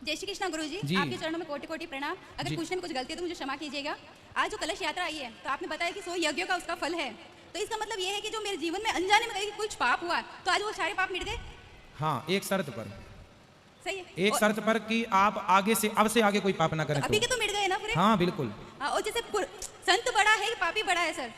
जय श्री कृष्णा गुरुजी, जी। आपके चरणों में कोटि कोटि प्रणाम। अगर पूछने में कुछ गलती है तो मुझे क्षमा कीजिएगा। आज जो कलश यात्रा आई है तो आपने बताया कि 100 यज्ञों का उसका फल है, तो इसका मतलब ये है कि जो मेरे जीवन में अनजाने में कहीं कुछ पाप हुआ तो आज वो सारे पाप मिट गए। हाँ, एक शर्त पर, सही है। एक शर्त पर कि आप आगे से अब से आगे कोई पाप ना करें। अभी के तो मिट गए ना पूरे। हाँ बिल्कुल। और जैसे संत बड़ा है पापी बड़ा है सर,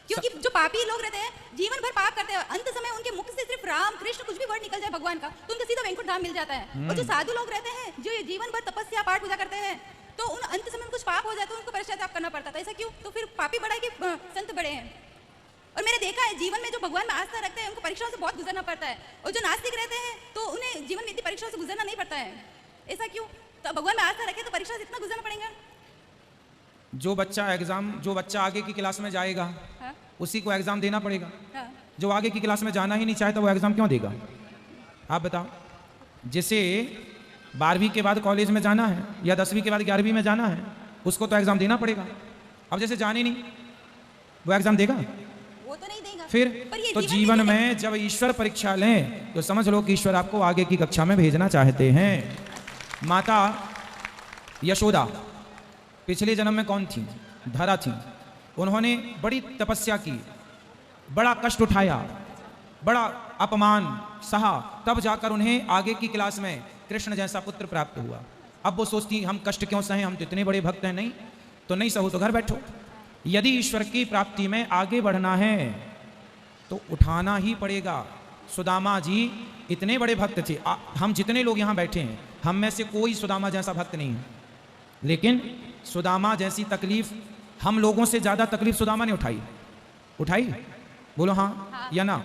क्योंकि जो पापी लोग रहते हैं जीवन भर पाप करते हैं, अंत समय उनके मुख से सिर्फ राम कृष्ण कुछ भी वर्ड निकल जाए भगवान का तो उनको सीधा वैकुंठ धाम मिल जाता है। और जो साधु लोग रहते हैं जो जीवन भर तपस्या पाठ पूजा करते हैं तो उन अंत समय कुछ पाप हो जाए तो उनको पश्चाताप करना पड़ता था। ऐसा क्यों? तो फिर पापी बड़ा है कि संत बड़े हैं? और मैंने देखा है जीवन में जो भगवान में आस्था रखते हैं उनको परीक्षाओं से बहुत गुजरना पड़ता है, और जो नास्तिक रहते हैं तो उन्हें जीवन में इतनी परीक्षाओं से गुजरना नहीं पड़ता है। ऐसा क्यों? तो भगवान में आस्था रखे तो परीक्षा से इतना गुजरना पड़ेगा। जो बच्चा आगे की क्लास में जाएगा हाँ? उसी को एग्जाम देना पड़ेगा। हाँ। जो आगे की क्लास में जाना ही नहीं चाहता वो एग्जाम क्यों देगा? आप बताओ। जिसे 12वीं के बाद कॉलेज में जाना है या 10वीं के बाद 11वीं में जाना है उसको तो एग्जाम देना पड़ेगा। अब जैसे जाने नहीं वो एग्जाम देगा? वो तो नहीं देगा। फिर पर ये तो जीवन में जब ईश्वर परीक्षा लें तो समझ लो कि ईश्वर आपको आगे की कक्षा में भेजना चाहते हैं। माता यशोदा पिछले जन्म में कौन थी? धरा थी। उन्होंने बड़ी तपस्या की, बड़ा कष्ट उठाया, बड़ा अपमान सहा, तब जाकर उन्हें आगे की क्लास में कृष्ण जैसा पुत्र प्राप्त हुआ। अब वो सोचती हम कष्ट क्यों सहें, हम तो इतने बड़े भक्त हैं। नहीं तो नहीं सहो तो घर बैठो। यदि ईश्वर की प्राप्ति में आगे बढ़ना है तो उठाना ही पड़ेगा। सुदामा जी इतने बड़े भक्त थे। हम जितने लोग यहाँ बैठे हैं हम में से कोई सुदामा जैसा भक्त नहीं है, लेकिन सुदामा जैसी तकलीफ हम लोगों से ज्यादा तकलीफ सुदामा ने उठाई। बोलो हाँ या ना?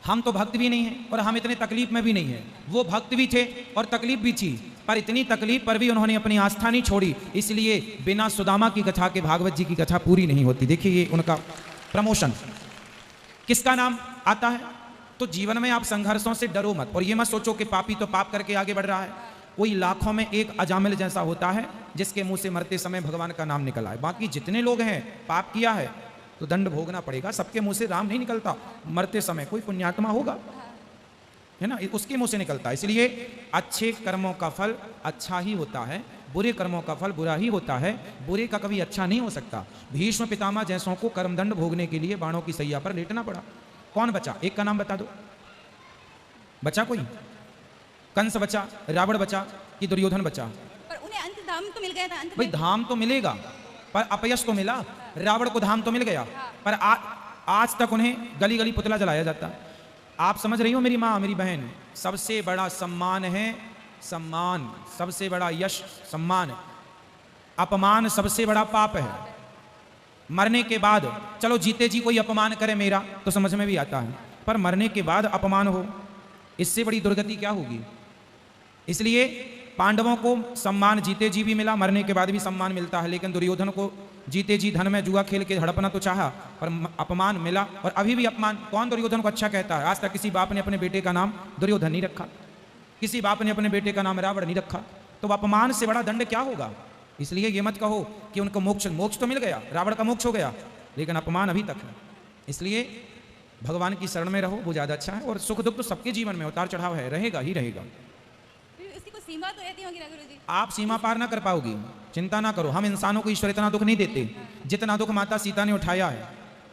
हम तो भक्त भी नहीं हैं और हम इतने तकलीफ में भी नहीं हैं। वो भक्त भी थे और तकलीफ भी थी, पर इतनी तकलीफ पर भी उन्होंने अपनी आस्था नहीं छोड़ी। इसलिए बिना सुदामा की कथा के भागवत जी की कथा पूरी नहीं होती। देखिए ये उनका प्रमोशन। किसका नाम आता है? तो जीवन में आप संघर्षों से डरो मत और ये मत सोचो कि पापी तो पाप करके आगे बढ़ रहा है। कोई लाखों में एक अजामिल जैसा होता है जिसके मुंह से मरते समय भगवान का नाम निकला है। बाकी जितने लोग हैं पाप किया है तो दंड भोगना पड़ेगा। सबके मुंह से राम नहीं निकलता मरते समय, कोई पुण्यात्मा होगा है ना, उसके मुंह से निकलता है। इसलिए अच्छे कर्मों का फल अच्छा ही होता है, बुरे कर्मों का फल बुरा ही होता है। बुरे का कभी अच्छा नहीं हो सकता। भीष्म पितामह जैसों को कर्मदंड भोगने के लिए बाणों की सैया पर लेटना पड़ा। कौन बचा? एक का नाम बता दो। बचा कोई? कंस बचा, रावण बचा कि दुर्योधन बचा? पर उन्हें अंत धाम तो मिल गया था। अंत भाई धाम तो मिलेगा पर अपयश तो मिला। रावण को धाम तो मिल गया पर आज तक उन्हें गली गली पुतला जलाया जाता है। आप समझ रही हो मेरी माँ मेरी बहन? सबसे बड़ा सम्मान है सम्मान, सबसे बड़ा यश सम्मान। अपमान सबसे बड़ा पाप है। मरने के बाद चलो जीते जी कोई अपमान करे मेरा तो समझ में भी आता है, पर मरने के बाद अपमान हो इससे बड़ी दुर्गति क्या होगी? इसलिए पांडवों को सम्मान जीते जी भी मिला, मरने के बाद भी सम्मान मिलता है। लेकिन दुर्योधन को जीते जी धन में जुआ खेल के हड़पना तो चाहा पर अपमान मिला, और अभी भी अपमान। कौन दुर्योधन को अच्छा कहता है? आज तक किसी बाप ने अपने बेटे का नाम दुर्योधन नहीं रखा, किसी बाप ने अपने बेटे का नाम रावण नहीं रखा। तो अपमान से बड़ा दंड क्या होगा? इसलिए ये मत कहो कि उनको मोक्ष तो मिल गया, रावण का मोक्ष हो गया, लेकिन अपमान अभी तक है। इसलिए भगवान की शरण में रहो, वो ज़्यादा अच्छा है। और सुख दुख तो सबके जीवन में उतार चढ़ाव है, रहेगा ही रहेगा। इसकी कोई सीमा तो रहती होगी ना गुरुजी? आप सीमा पार ना कर पाओगी, चिंता ना करो। हम इंसानों को ईश्वर इतना दुख नहीं देते जितना दुख माता सीता ने उठाया है।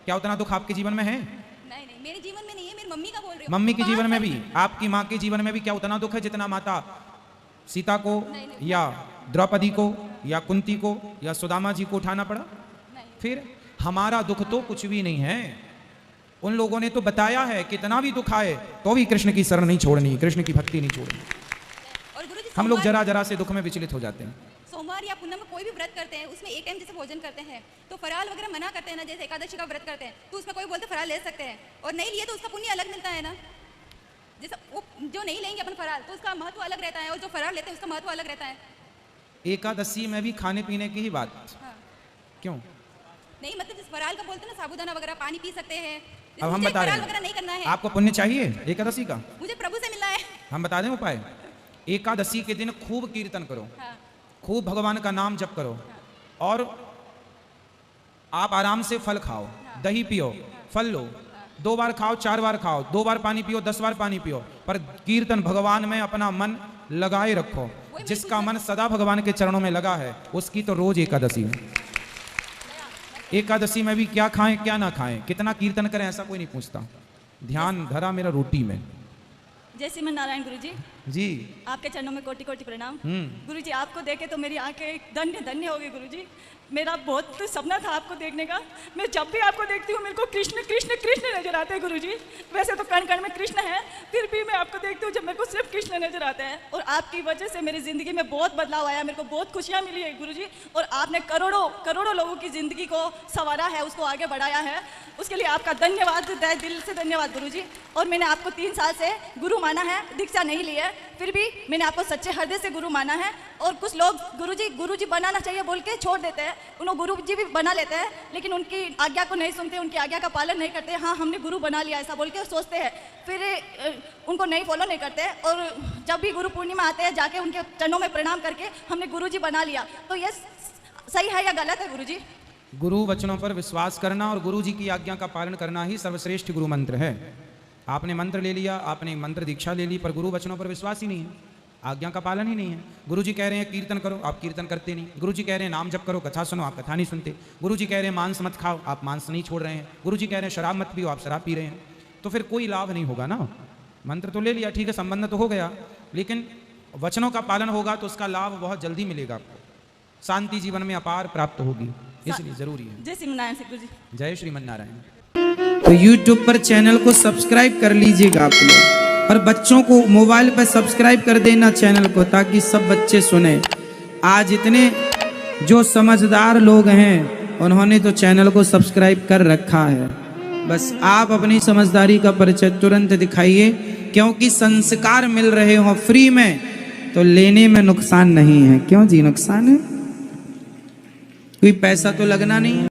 क्या उतना दुख आपके जीवन में है? नहीं नहीं, मेरे जीवन में नहीं है, मेरी मम्मी का बोल रही हूँ। मम्मी के जीवन में भी, आपकी माँ के जीवन में भी क्या उतना दुख है जितना माता सीता को या द्रौपदी को या कुंती को या सुदामा जी को उठाना पड़ा? फिर हमारा दुख तो कुछ भी नहीं है। उन लोगों ने तो बताया है कितना भी दुख आए तो भी कृष्ण की शरण नहीं छोड़नी, कृष्ण की भक्ति नहीं छोड़नी। और गुरुजी हम लोग जरा जरा से दुख में विचलित हो जाते हैं। सोमवार या पूनम में कोई भी व्रत करते हैं उसमें एक टाइम जैसे भोजन करते हैं तो फराल वगैरह मना करते हैं ना, जैसे एकादशी का व्रत करते हैं तो उसमें कोई बोलते फराल ले सकते हैं और नहीं लिए तो उसका पुण्य अलग मिलता है ना। जैसे वो जो नहीं लेंगे अपन फराल तो उसका महत्व अलग रहता है और जो फराल लेते हैं उसका महत्व अलग रहता है। एकादशी में भी खाने पीने की ही बात। हाँ। क्यों? नहीं मतलब जिस फराल का बोलते हैं ना, साबूदाना वगैरह पानी पी सकते हैं। अब हम बता रहे वगैरह नहीं करना है। हैं आपको पुण्य चाहिए एकादशी का? मुझे प्रभु से मिलना है। हम बता दें उपाय। एकादशी के दिन खूब कीर्तन करो, हाँ। खूब भगवान का नाम जप करो, और आप आराम से फल खाओ, दही पियो, फल लो, 2 बार खाओ, 4 बार खाओ, 2 बार पानी पियो, 10 बार पानी पियो, पर कीर्तन भगवान में अपना मन लगाए रखो। वही जिसका मन सदा भगवान के चरणों में लगा है उसकी तो रोज एकादशी है। एकादशी में भी क्या खाएं क्या ना खाएं, कितना कीर्तन करें, ऐसा कोई नहीं पूछता। ध्यान धरा मेरा रोटी में। जय श्रीमन नारायण गुरु जी आपके चरणों में कोटि कोटि प्रणाम। हम्म। गुरुजी आपको देखे तो मेरी आंखें धन्य धन्य हो गई गुरुजी। मेरा बहुत सपना था आपको देखने का। मैं जब भी आपको देखती हूँ मेरे को कृष्ण कृष्ण कृष्ण नजर आते हैं गुरुजी। वैसे तो कण कण में कृष्ण है, फिर भी मैं आपको देखती हूँ जब मेरे को सिर्फ कृष्ण नजर आते हैं। और आपकी वजह से मेरी जिंदगी में बहुत बदलाव आया, मेरे को बहुत खुशियाँ मिली है गुरुजी। और आपने करोड़ों करोड़ों लोगों की जिंदगी को संवारा है, उसको आगे बढ़ाया है। उसके लिए आपका धन्यवाद, दिल से धन्यवाद गुरुजी। और मैंने आपको 3 साल से गुरु माना है, दीक्षा नहीं ली है, फिर भी मैंने आपको सच्चे हृदय से गुरु माना है। और कुछ लोग गुरुजी बनाना चाहिए बोल के छोड़ देते हैं, उन्होंने गुरुजी भी बना लेते हैं, लेकिन उनकी आज्ञा को नहीं सुनते, उनकी आज्ञा का पालन नहीं करते। हाँ हमने गुरु बना लिया ऐसा बोल के सोचते हैं, फिर उनको नहीं फॉलो नहीं करते। और जब भी गुरु पूर्णिमा आते हैं जाके उनके चरणों में प्रणाम करके हमने गुरुजी बना लिया, तो ये सही है या गलत है गुरुजी? गुरु वचनों पर विश्वास करना और गुरु जी की आज्ञा का पालन करना ही सर्वश्रेष्ठ गुरु मंत्र है। आपने मंत्र ले लिया, आपने मंत्र दीक्षा ले ली, पर गुरु वचनों पर विश्वास ही नहीं है, आज्ञा का पालन ही नहीं है। गुरु जी कह रहे हैं कीर्तन करो, आप कीर्तन करते नहीं। गुरु जी कह रहे हैं नाम जप करो, कथा सुनो, आप कथा नहीं सुनते। गुरु जी कह रहे हैं मांस मत खाओ, आप मांस नहीं छोड़ रहे हैं। गुरु जी कह रहे हैं शराब मत पियो, आप शराब पी रहे हैं। तो फिर कोई लाभ नहीं होगा ना। मंत्र तो ले लिया, ठीक है, संबंध तो हो गया, लेकिन वचनों का पालन होगा तो उसका लाभ बहुत जल्दी मिलेगा आपको, शांति जीवन में अपार प्राप्त होगी, इसलिए जरूरी है। जय श्रीमन नारायण गुरुजी। जय श्रीमन नारायण। तो YouTube पर चैनल को सब्सक्राइब कर लीजिएगा आप लोग, और बच्चों को मोबाइल पर सब्सक्राइब कर देना चैनल को, ताकि सब बच्चे सुने। आज इतने जो समझदार लोग हैं उन्होंने तो चैनल को सब्सक्राइब कर रखा है, बस आप अपनी समझदारी का परिचय तुरंत दिखाइए, क्योंकि संस्कार मिल रहे हो फ्री में तो लेने में नुकसान नहीं है। क्यों जी नुकसान है? कोई पैसा तो लगना नहीं है।